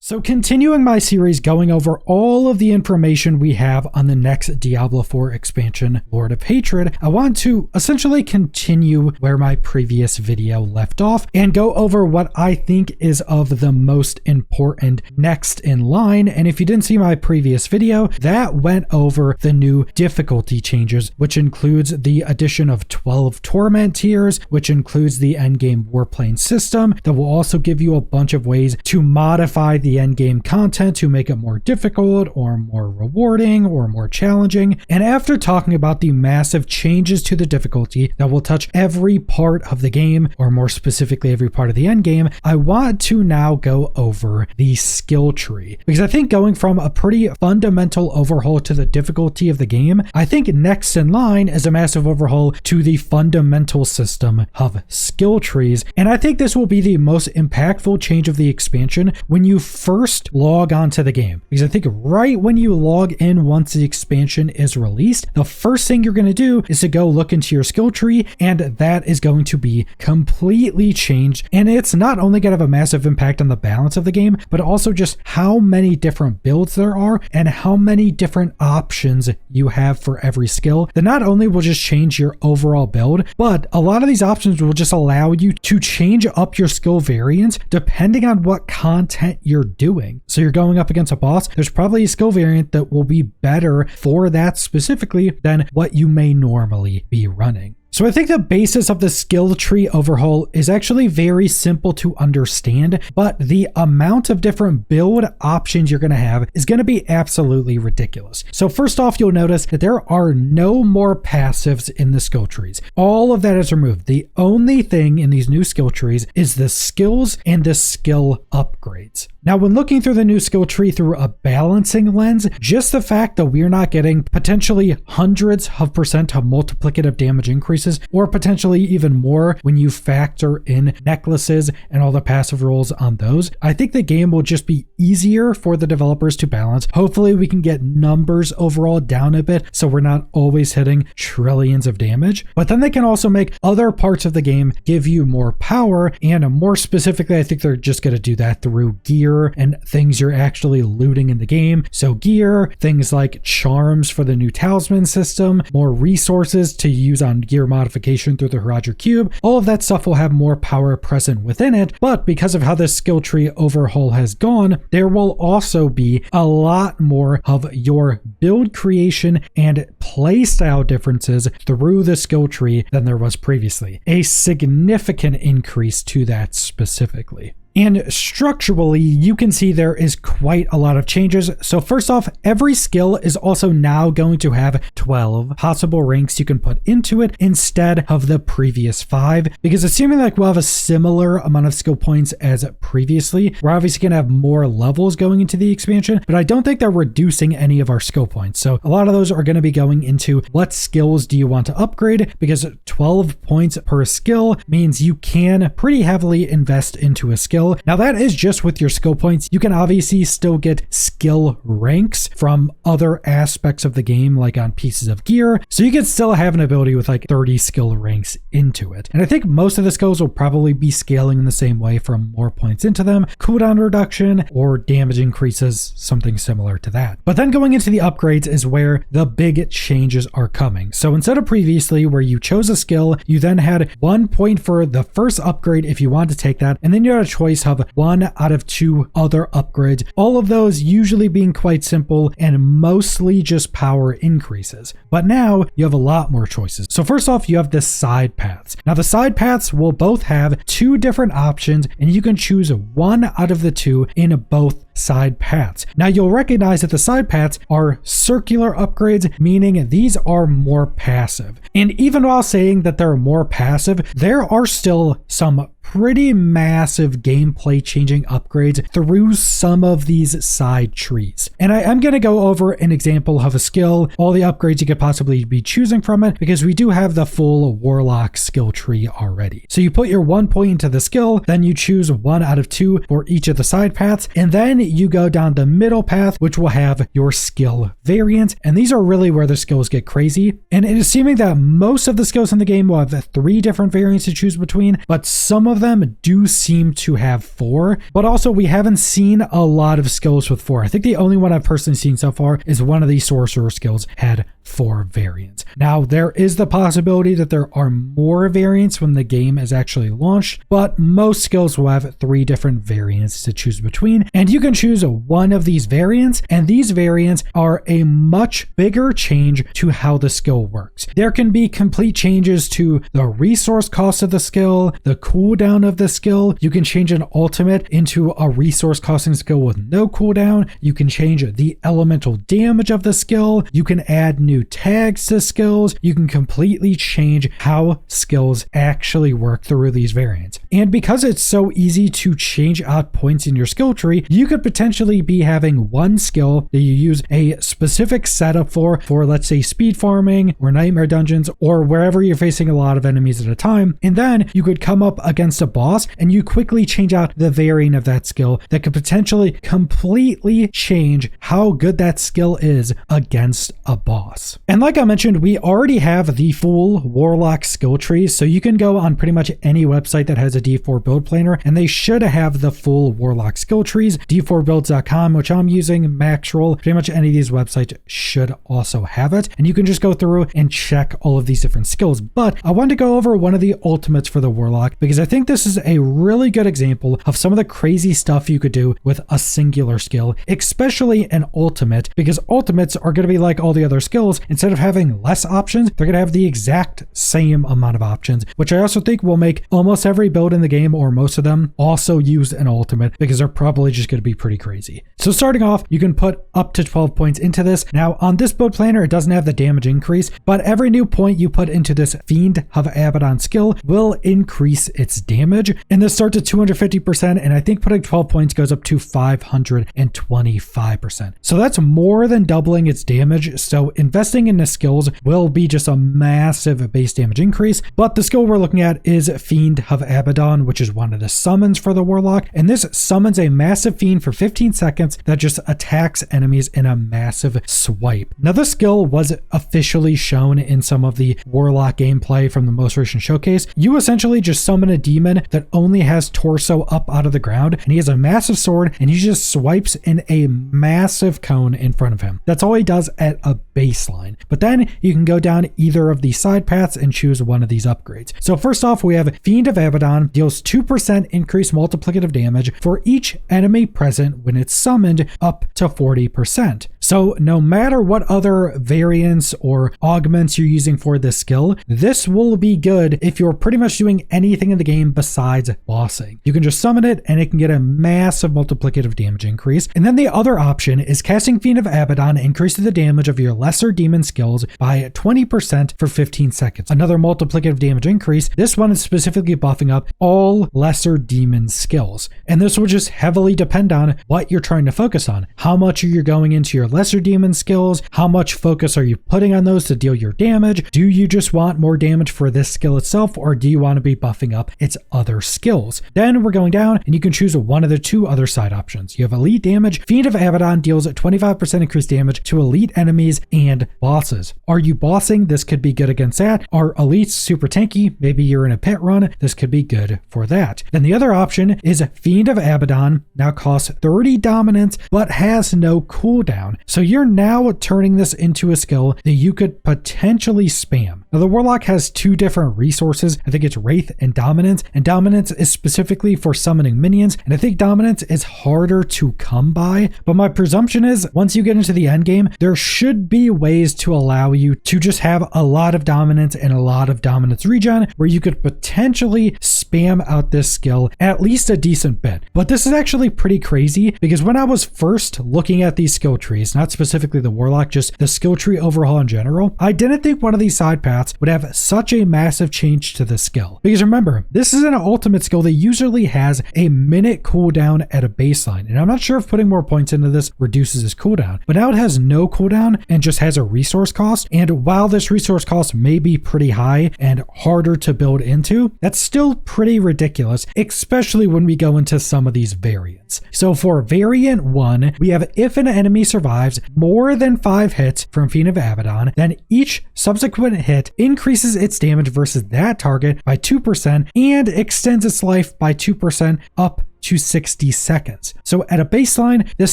So continuing my series going over all of the information we have on the next Diablo 4 expansion, Lord of Hatred, I want to essentially continue where my previous video left off and go over what I think is of the most important next in line. And if you didn't see my previous video, that went over the new difficulty changes, which includes the addition of 12 torment tiers, which includes the endgame warplane system that will also give you a bunch of ways to modify the end-game content to make it more difficult or more rewarding or more challenging. And after talking about the massive changes to the difficulty that will touch every part of the game, or more specifically every part of the end game, I want to now go over the skill tree, because I think going from a pretty fundamental overhaul to the difficulty of the game, I think next in line is a massive overhaul to the fundamental system of skill trees. And I think this will be the most impactful change of the expansion when you first log onto the game, because I think right when you log in once the expansion is released, the first thing you're going to do is to go look into your skill tree, and that is going to be completely changed. And it's not only going to have a massive impact on the balance of the game, but also just how many different builds there are and how many different options you have for every skill. That not only will just change your overall build, but a lot of these options will just allow you to change up your skill variants depending on what content you're doing. So you're going up against a boss, there's probably a skill variant that will be better for that specifically than what you may normally be running. So I think the basis of the skill tree overhaul is actually very simple to understand, but the amount of different build options you're going to have is going to be absolutely ridiculous. So first off, you'll notice that there are no more passives in the skill trees. All of that is removed. The only thing in these new skill trees is the skills and the skill upgrades. Now, when looking through the new skill tree through a balancing lens, just the fact that we're not getting potentially hundreds of percent of multiplicative damage increases, or potentially even more when you factor in necklaces and all the passive rolls on those, I think the game will just be easier for the developers to balance. Hopefully we can get numbers overall down a bit so we're not always hitting trillions of damage, but then they can also make other parts of the game give you more power, and more specifically, I think they're just going to do that through gear and things you're actually looting in the game. So gear, things like charms for the new talisman system, more resources to use on gear modification through the Horadric Cube, all of that stuff will have more power present within it. But because of how this skill tree overhaul has gone, there will also be a lot more of your build creation and playstyle differences through the skill tree than there was previously. A significant increase to that specifically. And structurally, you can see there is quite a lot of changes. So first off, every skill is also now going to have 12 possible ranks you can put into it instead of the previous 5, because assuming like we'll have a similar amount of skill points as previously, we're obviously going to have more levels going into the expansion, but I don't think they're reducing any of our skill points. So a lot of those are going to be going into what skills do you want to upgrade, because 12 points per skill means you can pretty heavily invest into a skill. Now that is just with your skill points. You can obviously still get skill ranks from other aspects of the game, like on pieces of gear. So you can still have an ability with like 30 skill ranks into it. And I think most of the skills will probably be scaling in the same way from more points into them, cooldown reduction, or damage increases, something similar to that. But then going into the upgrades is where the big changes are coming. So instead of previously where you chose a skill, you then had 1 point for the first upgrade if you wanted to take that, and then you had a choice of 1 out of 2 other upgrades, all of those usually being quite simple and mostly just power increases. But now you have a lot more choices. So first off, you have the side paths. Now the side paths will both have 2 different options, and you can choose 1 out of the 2 in both side paths. Now you'll recognize that the side paths are circular upgrades, meaning these are more passive. And even while saying that they're more passive, there are still some pretty massive gameplay changing upgrades through some of these side trees. And I am going to go over an example of a skill, all the upgrades you could possibly be choosing from it, because we do have the full Warlock skill tree already. So you put your 1 point into the skill, then you choose 1 out of 2 for each of the side paths, and then you go down the middle path, which will have your skill variant. And these are really where the skills get crazy. And it is seeming that most of the skills in the game will have 3 different variants to choose between, but some of of them do seem to have 4, but also we haven't seen a lot of skills with 4. I think the only one I've personally seen so far is one of these sorcerer skills had 4 variants. Now, there is the possibility that there are more variants when the game is actually launched, but most skills will have 3 different variants to choose between, and you can choose one of these variants, and these variants are a much bigger change to how the skill works. There can be complete changes to the resource cost of the skill, the cooldown of the skill. You can change an ultimate into a resource costing skill with no cooldown. You can change the elemental damage of the skill. You can add new tags to skills. You can completely change how skills actually work through these variants. And because it's so easy to change out points in your skill tree, you could potentially be having one skill that you use a specific setup for let's say speed farming or nightmare dungeons or wherever you're facing a lot of enemies at a time. And then you could come up against a boss and you quickly change out the variant of that skill that could potentially completely change how good that skill is against a boss. And like I mentioned, we already have the full Warlock skill tree, so you can go on pretty much any website that has a D4 build planner and they should have the full Warlock skill trees. D4builds.com, which I'm using, Maxroll, pretty much any of these websites should also have it. And you can just go through and check all of these different skills. But I wanted to go over one of the ultimates for the Warlock because I think this is a really good example of some of the crazy stuff you could do with a singular skill, especially an ultimate, because ultimates are going to be like all the other skills. Instead of having less options, they're going to have the exact same amount of options, which I also think will make almost every build in the game, or most of them, also use an ultimate because they're probably just going to be pretty crazy. So starting off, you can put up to 12 points into this. Now on this build planner, it doesn't have the damage increase, but every new point you put into this Fiend of Abaddon skill will increase its damage. And this starts at 250%, and I think putting 12 points goes up to 525%. So that's more than doubling its damage. So investing in the skills will be just a massive base damage increase. But the skill we're looking at is Fiend of Abaddon, which is one of the summons for the Warlock. And this summons a massive fiend for 15 seconds that just attacks enemies in a massive swipe. Now this skill was officially shown in some of the Warlock gameplay from the most recent showcase. You essentially just summon a demon that only has torso up out of the ground, and he has a massive sword and he just swipes in a massive cone in front of him. That's all he does at a baseline. But then you can go down either of these side paths and choose one of these upgrades. So first off, we have Fiend of Abaddon, deals 2% increased multiplicative damage for each enemy present when it's summoned, up to 40%. So no matter what other variants or augments you're using for this skill, this will be good if you're pretty much doing anything in the game besides bossing. You can just summon it and it can get a massive multiplicative damage increase. And then the other option is casting Fiend of Abaddon increases the damage of your lesser demon skills by 20% for 15 seconds. Another multiplicative damage increase. This one is specifically buffing up all lesser demon skills. And this will just heavily depend on what you're trying to focus on. How much are you going into your lesser demon skills? How much focus are you putting on those to deal your damage? Do you just want more damage for this skill itself, or do you want to be buffing up its other skills? Then we're going down and you can choose one of the 2 other side options. You have elite damage. Fiend of Abaddon deals 25% increased damage to elite enemies and bosses. Are you bossing? This could be good against that. Are elites super tanky? Maybe you're in a pit run. This could be good for that. Then the other option is Fiend of Abaddon, now costs 30 dominance but has no cooldown. So you're now turning this into a skill that you could potentially spam. Now the Warlock has 2 different resources. I think it's Wraith and Dominance is specifically for summoning minions, and I think Dominance is harder to come by, but my presumption is once you get into the end game, there should be ways to allow you to just have a lot of Dominance and a lot of Dominance regen where you could potentially spam out this skill at least a decent bit. But this is actually pretty crazy because when I was first looking at these skill trees, not specifically the Warlock, just the skill tree overhaul in general, I didn't think one of these side paths would have such a massive change to the skill. Because remember, this is an ultimate skill that usually has a minute cooldown at a baseline. And I'm not sure if putting more points into this reduces its cooldown, but now it has no cooldown and just has a resource cost. And while this resource cost may be pretty high and harder to build into, that's still pretty ridiculous, especially when we go into some of these variants. So for variant 1, we have if an enemy survives more than 5 hits from Fiend of Abaddon, then each subsequent hit increases its damage versus that target by 2% and extends its life by 2% up to 60 seconds. So at a baseline, this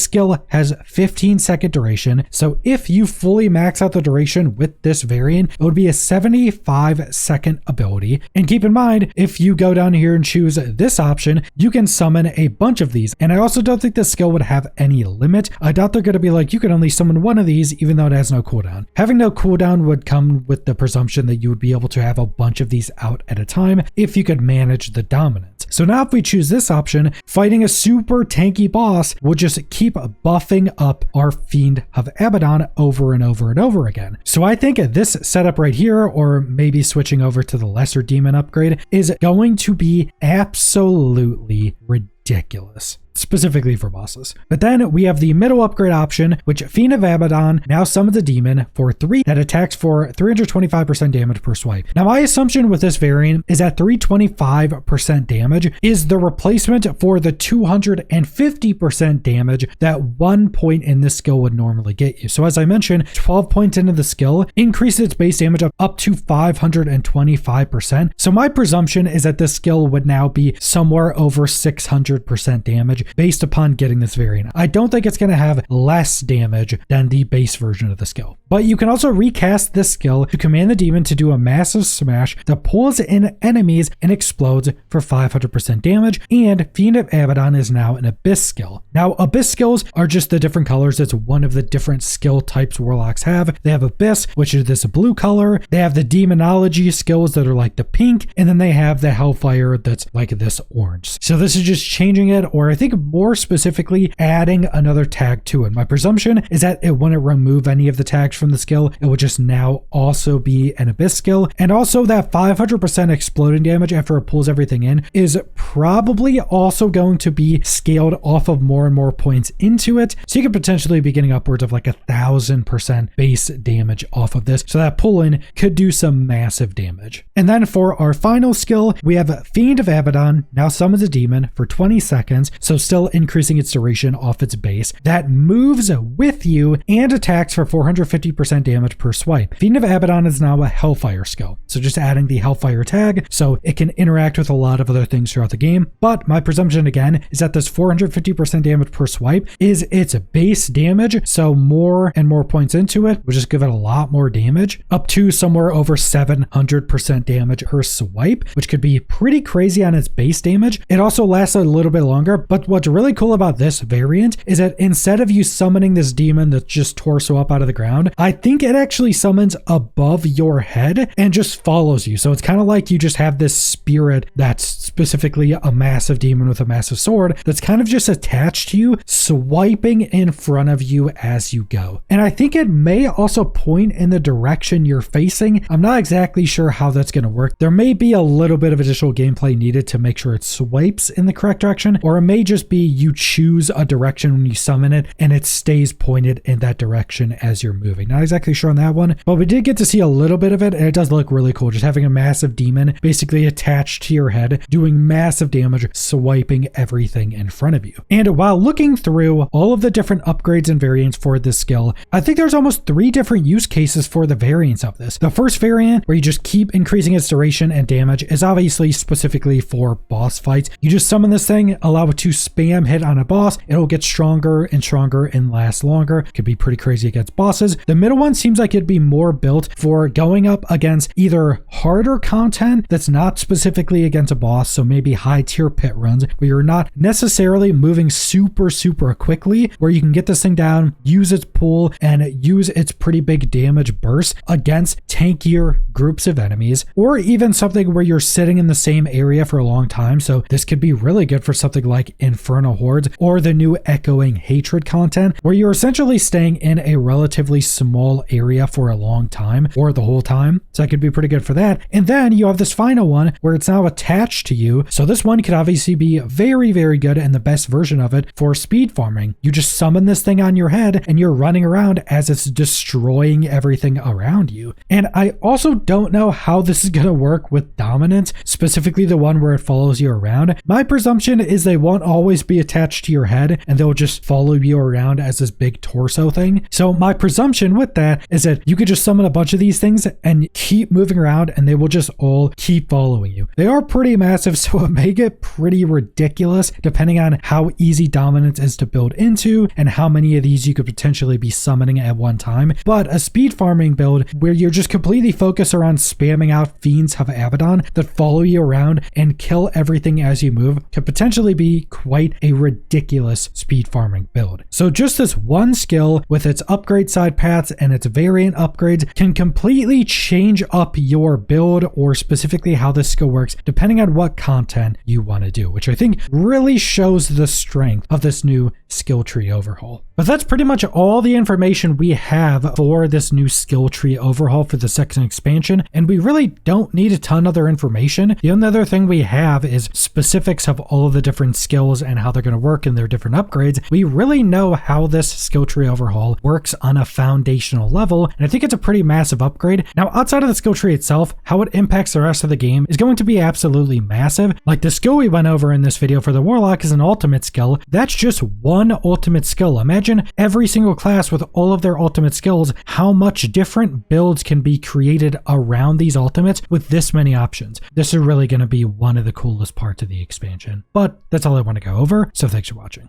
skill has 15-second duration. So if you fully max out the duration with this variant, it would be a 75-second ability. And keep in mind, if you go down here and choose this option, you can summon a bunch of these. And I also don't think this skill would have any limit. I doubt they're going to be like, you can only summon one of these, even though it has no cooldown. Having no cooldown would come with the presumption that you would be able to have a bunch of these out at a time if you could manage the dominance. So now if we choose this option, fighting a super tanky boss will just keep buffing up our Fiend of Abaddon over and over and over again. So I think this setup right here, or maybe switching over to the lesser demon upgrade, is going to be absolutely ridiculous, specifically for bosses. But then we have the middle upgrade option, which Fiend of Abaddon now summons a demon for 3 that attacks for 325% damage per swipe. Now my assumption with this variant is that 325% damage is the replacement for the 250% damage that 1 point in this skill would normally get you. So as I mentioned, 12 points into the skill increases its base damage up to 525%. So my presumption is that this skill would now be somewhere over 600% damage based upon getting this variant. I don't think it's going to have less damage than the base version of the skill. But you can also recast this skill to command the demon to do a massive smash that pulls in enemies and explodes for 500% damage, and Fiend of Abaddon is now an Abyss skill. Now, Abyss skills are just the different colors. It's one of the different skill types Warlocks have. They have Abyss, which is this blue color. They have the Demonology skills that are like the pink, and then they have the Hellfire that's like this orange. So this is just changing it, or I think more specifically adding another tag to it. My presumption is that it wouldn't remove any of the tags from the skill. It would just now also be an Abyss skill. And also that 500% exploding damage after it pulls everything in is probably also going to be scaled off of more and more points into it. So you could potentially be getting upwards of like 1,000% base damage off of this. So that pull in could do some massive damage. And then for our final skill, we have Fiend of Abaddon now summons a demon for 20 seconds. So still increasing its duration off its base, that moves with you and attacks for 450% damage per swipe. Fiend of Abaddon is now a Hellfire skill, so just adding the Hellfire tag so it can interact with a lot of other things throughout the game. But my presumption again is that this 450% damage per swipe is its base damage, so more and more points into it will just give it a lot more damage, up to somewhere over 700% damage per swipe, which could be pretty crazy on its base damage. It also lasts a little bit longer, but what's really cool about this variant is that instead of you summoning this demon that's just torso up out of the ground, I think it actually summons above your head and just follows you. So it's kind of like you just have this spirit that's specifically a massive demon with a massive sword that's kind of just attached to you, swiping in front of you as you go. And I think it may also point in the direction you're facing. I'm not exactly sure how that's going to work. There may be a little bit of additional gameplay needed to make sure it swipes in the correct direction, or it may just be you choose a direction when you summon it and it stays pointed in that direction as you're moving. Not exactly sure on that one, but we did get to see a little bit of it, and it does look really cool. Just having a massive demon basically attached to your head, doing massive damage, swiping everything in front of you. And while looking through all of the different upgrades and variants for this skill, I think there's almost 3 different use cases for the variants of this. The first variant, where you just keep increasing its duration and damage, is obviously specifically for boss fights. You just summon this thing, allow it to spam hit on a boss, it'll get stronger and stronger and last longer. Could be pretty crazy against bosses. The middle one seems like it'd be more built for going up against either harder content that's not specifically against a boss, so maybe high tier pit runs where you're not necessarily moving super quickly, where you can get this thing down, use its pull, and use its pretty big damage burst against tankier groups of enemies, or even something where you're sitting in the same area for a long time. So this could be really good for something like Inferno Hordes or the new Echoing Hatred content, where you're essentially staying in a relatively small area for a long time or the whole time. So that could be pretty good for that. And then you have this final one where it's now attached to you. So this one could obviously be very good, and the best version of it for speed farming. You just summon this thing on your head and you're running around as it's destroying everything around you. And I also don't know how this is going to work with dominance, specifically the one where it follows you around. My presumption is they won't always just be attached to your head and they'll just follow you around as this big torso thing. So my presumption with that is that you could just summon a bunch of these things and keep moving around and they will just all keep following you. They are pretty massive, so it may get pretty ridiculous depending on how easy dominance is to build into and how many of these you could potentially be summoning at one time. But a speed farming build where you're just completely focused around spamming out Fiends of Abaddon that follow you around and kill everything as you move could potentially be quite a ridiculous speed farming build. So just this one skill with its upgrade side paths and its variant upgrades can completely change up your build, or specifically how this skill works depending on what content you want to do, which I think really shows the strength of this new skill tree overhaul. But that's pretty much all the information we have for this new skill tree overhaul for the second expansion, and we really don't need a ton of other information. The only other thing we have is specifics of all of the different skills and how they're going to work in their different upgrades. We really know how this skill tree overhaul works on a foundational level, and I think it's a pretty massive upgrade. Now, outside of the skill tree itself, how it impacts the rest of the game is going to be absolutely massive. Like the skill we went over in this video for the Warlock is an ultimate skill. That's just one ultimate skill. Imagine every single class with all of their ultimate skills, how much different builds can be created around these ultimates with this many options. This is really going to be one of the coolest parts of the expansion. But that's all I want to go over, so thanks for watching.